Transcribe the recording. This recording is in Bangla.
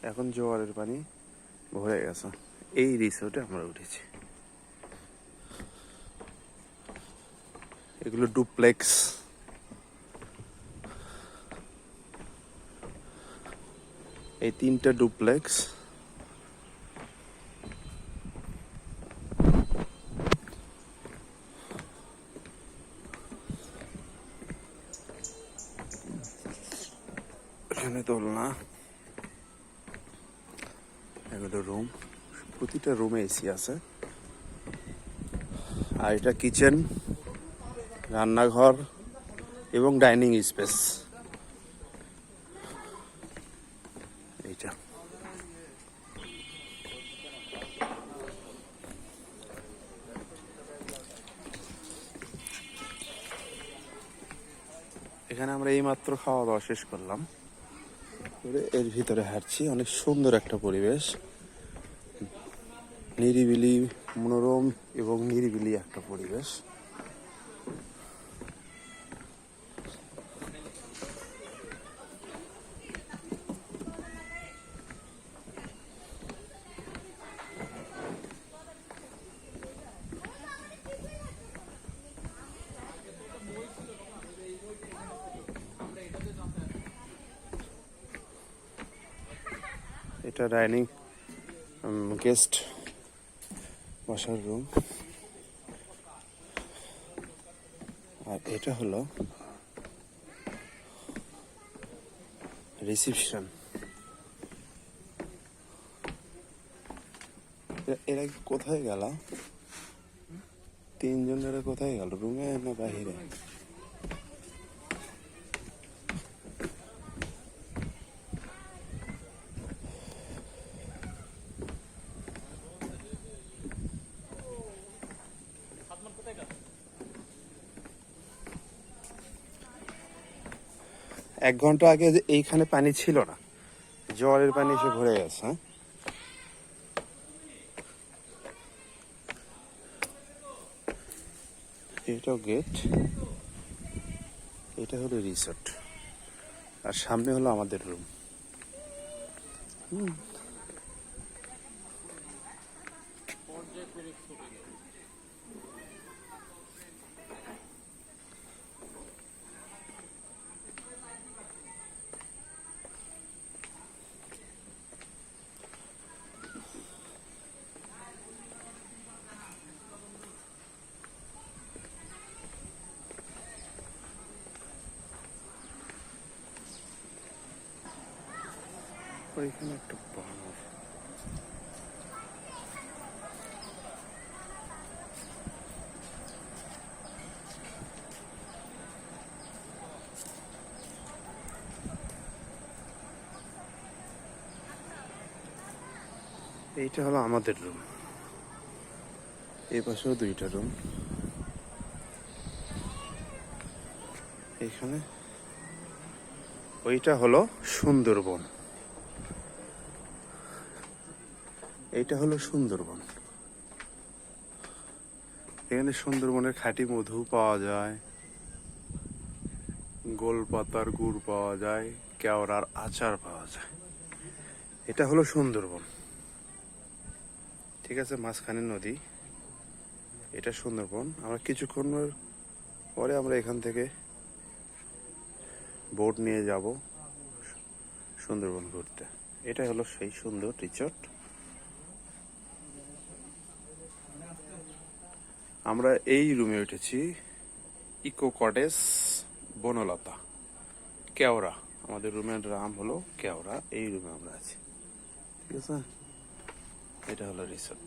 এখন জোয়ারের পানি ভরে গেছে। এই রিসোর্টে আমরা উঠেছি। এগুলো ডুপ্লেক্স। এই 3টা ডুপ্লেক্স। এখানে দোলনা, এগুলো রুম। প্রতিটা রুমে এসি আছে। আর এটা কিচেন, রান্নাঘর এবং ডাইনিং স্পেস। এইটা এখানে আমরা এইমাত্র খাওয়া দাওয়া শেষ করলাম, এর ভিতরে হাঁটছি। অনেক সুন্দর একটা পরিবেশ, নিরিবিলি, মনোরম এবং নিরিবিলি একটা পরিবেশ। এটা ডাইনিং গেস্ট বসার রুম। আর এটা হলো রিসেপশন। এরা কোথায় গেল? 3 জনেরা কোথায় গেল? রুমে না বাহিরে? এক ঘন্টা আগে এইখানে পানি ছিল না, জলের পানি এসে ভরে গেছে। হ্যাঁ, এটাও গেট। এটা হলো রিসোর্ট, আর সামনে হলো আমাদের রুম। ওইখানে একটা বানর। এইটা হলো আমাদের রুম। এই পাশেও 2টা রুম। এখানে ওইটা হলো সুন্দরবন। এইটা হলো সুন্দরবন। এখানে সুন্দরবনের খাঁটি মধু পাওয়া যায়, গোলপাতার গুড় পাওয়া যায়, কেওড়ার আচার পাওয়া যায়। এটা হলো সুন্দরবন। ঠিক আছে, মাঝখানে নদী। এটা সুন্দরবন। আমরা কিছুক্ষণ পরে আমরা এখান থেকে বোট নিয়ে যাব সুন্দরবন ঘুরতে। এটা হলো সেই সুন্দর রিসোর্ট। আমরা এই রুমে উঠেছি, ইকো কটেজ, বনলতা, কেওড়া। আমাদের রুমের নাম হলো কেওড়া। এই রুমে আমরা আছি। ঠিক আছে, এটা হলো রিসোর্ট।